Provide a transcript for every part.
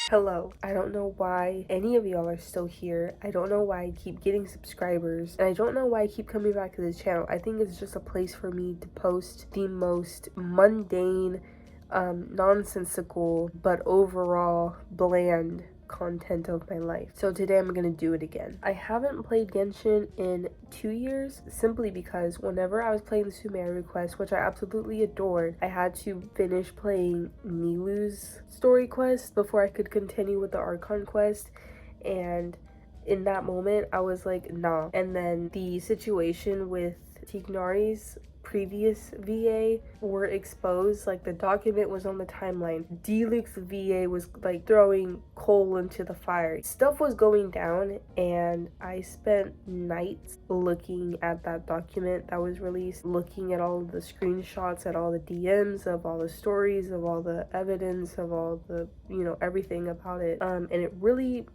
Hello. I don't know why any of y'all are still here. I don't know why I keep getting subscribers. And I don't know why I keep coming back to this channel. I think it's just a place for me to post the most mundane, nonsensical, but overall bland content of my life. So today I'm gonna do it again. I haven't played Genshin in 2 years simply because whenever I was playing the Sumeru quest, which I absolutely adored, I had to finish playing Nilu's story quest before I could continue with the Archon quest, and in that moment I was like, nah. And then the situation with Tignari's previous VA were exposed. Like, the document was on the timeline. Diluc's VA was like throwing coal into the fire. Stuff was going down, and I spent nights looking at that document that was released, looking at all of the screenshots, at all the DMs of all the stories, of all the evidence, of all the, everything about it. And it really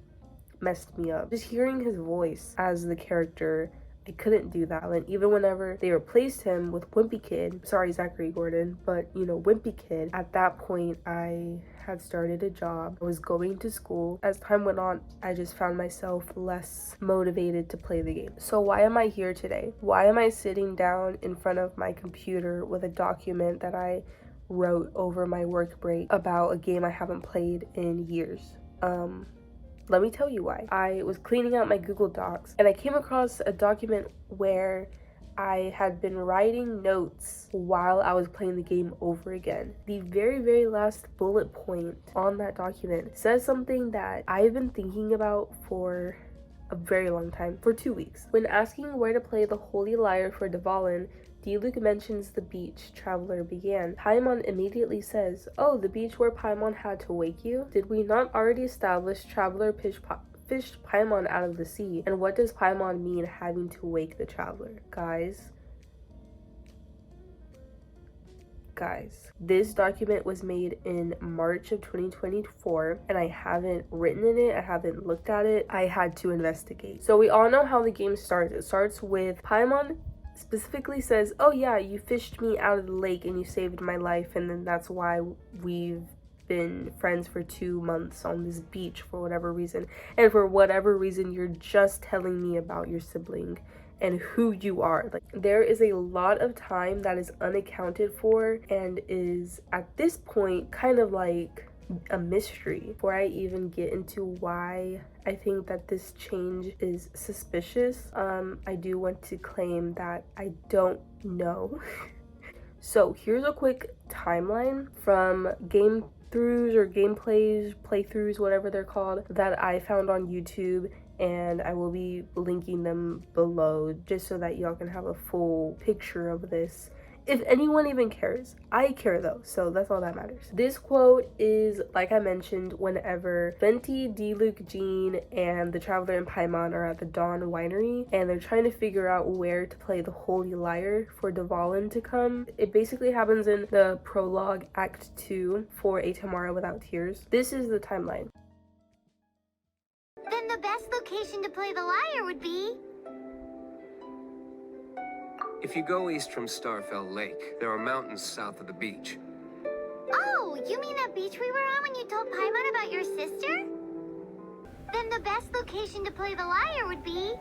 messed me up. Just hearing his voice as the character, I couldn't do that. And even whenever they replaced him with Wimpy Kid, sorry Zachary Gordon, but Wimpy Kid, at that point I had started a job. I was going to school. As time went on, I just found myself less motivated to play the game. So why am I here today? Why am I sitting down in front of my computer with a document that I wrote over my work break about a game I haven't played in years? Let me tell you why. I was cleaning out my Google Docs and I came across a document where I had been writing notes while I was playing the game over again. The very, very last bullet point on that document says something that I've been thinking about for a very long time, for 2 weeks. When asking where to play the Holy Lyre for Dvalin, Diluc mentions the beach Traveler began. Paimon immediately says, "Oh, the beach where Paimon had to wake you? Did we not already establish Traveler fished Paimon out of the sea? And what does Paimon mean having to wake the Traveler?" Guys, this document was made in March of 2024 and I haven't written in it, I haven't looked at it. I had to investigate. So we all know how the game starts. It starts with Paimon specifically says, "Oh yeah, you fished me out of the lake and you saved my life, and then that's why we've been friends for 2 months on this beach for whatever reason. And for whatever reason, you're just telling me about your sibling and who you are." Like, there is a lot of time that is unaccounted for and is at this point kind of like a mystery. Before I even get into why I think that this change is suspicious, I do want to claim that I don't know. So here's a quick timeline from game throughs or playthroughs, whatever they're called, that I found on YouTube, and I will be linking them below just so that y'all can have a full picture of this. If anyone even cares. I care though, so that's all that matters. This quote is, like I mentioned, whenever Venti, Diluc, Jean, and the Traveler and Paimon are at the Dawn Winery and they're trying to figure out where to play the Holy Lyre for Dvalin to come. It basically happens in the prologue, Act 2, for A Tomorrow Without Tears. This is the timeline. Then the best location to play the lyre would be... If you go east from Starfell Lake, there are mountains south of the beach. Oh, you mean that beach we were on when you told Paimon about your sister? Then the best location to play the lyre would be...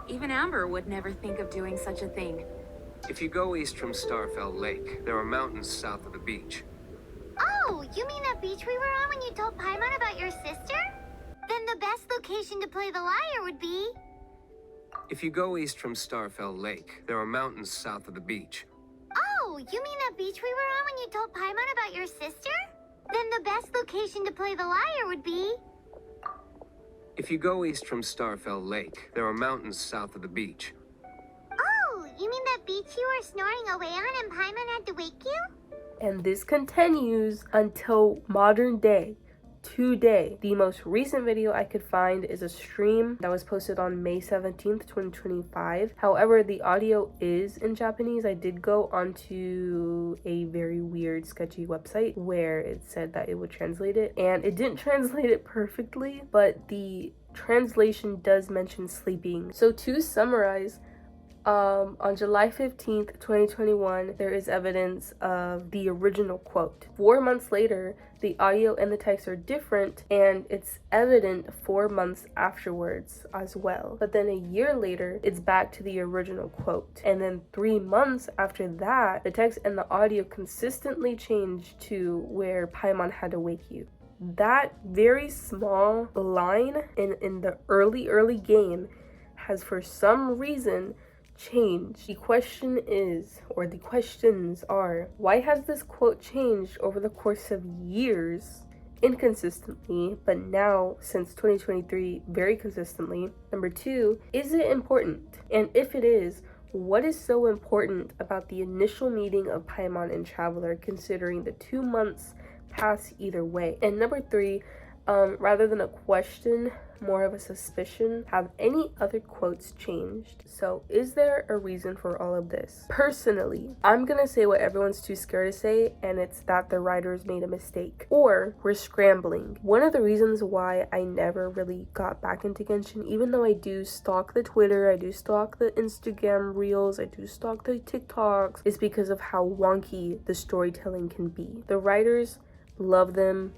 Even Amber would never think of doing such a thing. If you go east from Starfell Lake, there are mountains south of the beach. Oh, you mean that beach we were on when you told Paimon about your sister? Then the best location to play the lyre would be... If you go east from Starfell Lake, there are mountains south of the beach. Oh, you mean that beach we were on when you told Paimon about your sister? Then the best location to play the lyre would be... If you go east from Starfell Lake, there are mountains south of the beach. Oh, you mean that beach you were snoring away on and Paimon had to wake you? And this continues until modern day. Today, the most recent video I could find is a stream that was posted on May 17th, 2025. However, the audio is in Japanese. I did go onto a very weird, sketchy website where it said that it would translate it, and it didn't translate it perfectly, but the translation does mention sleeping. So to summarize, On July 15th, 2021, there is evidence of the original quote. 4 months later, the audio and the text are different, and it's evident 4 months afterwards as well. But then a year later, it's back to the original quote. And then 3 months after that, the text and the audio consistently changed to where Paimon had to wake you. That very small line in the early game has for some reason changed. The question is, or the questions are, why has this quote changed over the course of years, inconsistently, but now since 2023 very consistently? Number 2, is it important? And if it is, what is so important about the initial meeting of Paimon and Traveler, considering the 2 months pass either way? And number 3, rather than a question, more of a suspicion, have any other quotes changed? So is there a reason for all of this? Personally, I'm gonna say what everyone's too scared to say, and it's that the writers made a mistake, or we're scrambling. One of the reasons why I never really got back into Genshin, even though I do stalk the Twitter, I do stalk the Instagram reels, I do stalk the TikToks, is because of how wonky the storytelling can be. The writers love them.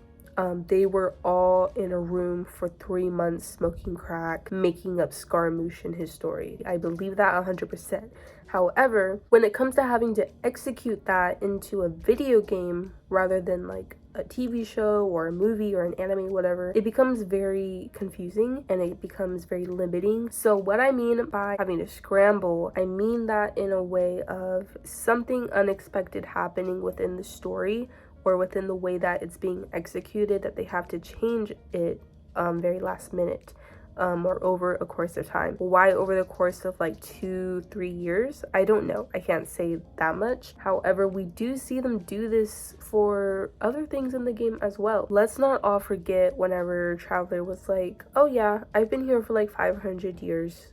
They were all in a room for 3 months smoking crack, making up Scaramouche and his story. I believe that 100%. However, when it comes to having to execute that into a video game rather than like a TV show or a movie or an anime, whatever, it becomes very confusing and it becomes very limiting. So what I mean by having to scramble, I mean that in a way of something unexpected happening within the story or within the way that it's being executed, that they have to change it very last minute, or over a course of time. Why over the course of like 2-3 years? I don't know. I can't say that much. However, we do see them do this for other things in the game as well. Let's not all forget whenever Traveler was like, oh yeah, I've been here for like 500 years.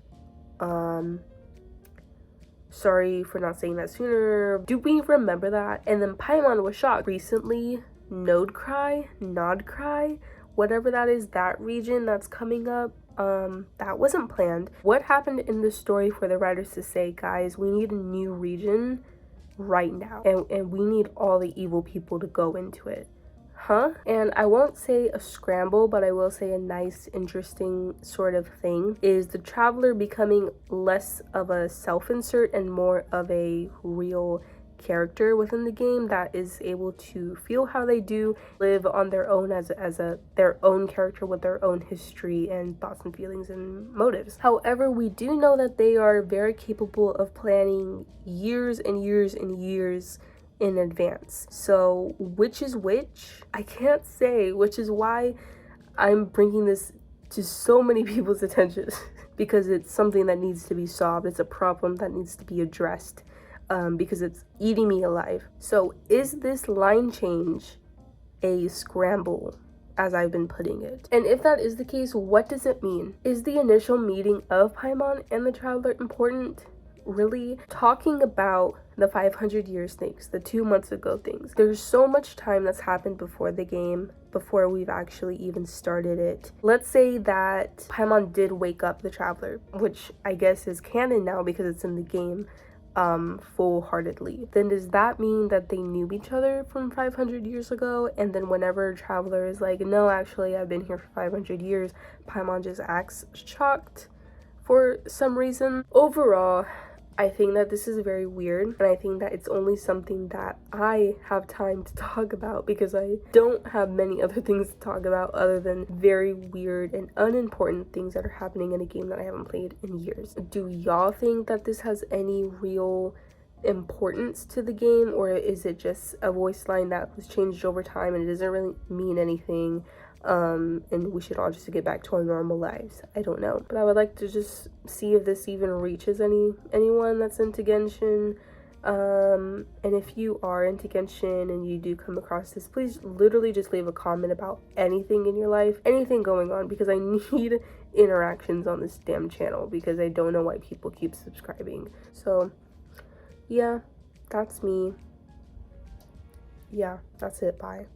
Sorry for not saying that sooner. Do we remember that? And then Paimon was shocked. Recently, nod-krai, whatever that is, that region that's coming up, that wasn't planned. What happened in the story for the writers to say, guys, we need a new region right now, and we need all the evil people to go into it? And I won't say a scramble, but I will say a nice, interesting sort of thing is the Traveler becoming less of a self-insert and more of a real character within the game that is able to feel how they do, live on their own as their own character with their own history and thoughts and feelings and motives. However, we do know that they are very capable of planning years and years and years in advance. So which is which? I can't say, which is why I'm bringing this to so many people's attention because it's something that needs to be solved. It's a problem that needs to be addressed because it's eating me alive. So is this line change a scramble, as I've been putting it? And if that is the case, what does it mean? Is the initial meeting of Paimon and the Traveler important? Really? Talking about the 500 years things, the 2 months ago things, there's so much time that's happened before the game, before we've actually even started it. Let's say that Paimon did wake up the Traveler, which I guess is canon now because it's in the game full-heartedly. Then does that mean that they knew each other from 500 years ago, and then whenever Traveler is like, no, actually I've been here for 500 years, Paimon just acts shocked for some reason? Overall, I think that this is very weird, and I think that it's only something that I have time to talk about because I don't have many other things to talk about other than very weird and unimportant things that are happening in a game that I haven't played in years. Do y'all think that this has any real importance to the game, or is it just a voice line that was changed over time and it doesn't really mean anything? And we should all just get back to our normal lives? I don't know, but I would like to just see if this even reaches anyone that's into Genshin. And if you are into Genshin and you do come across this, please literally just leave a comment about anything in your life, anything going on, because I need interactions on this damn channel because I don't know why people keep subscribing. So yeah, that's me. Yeah, that's it. Bye.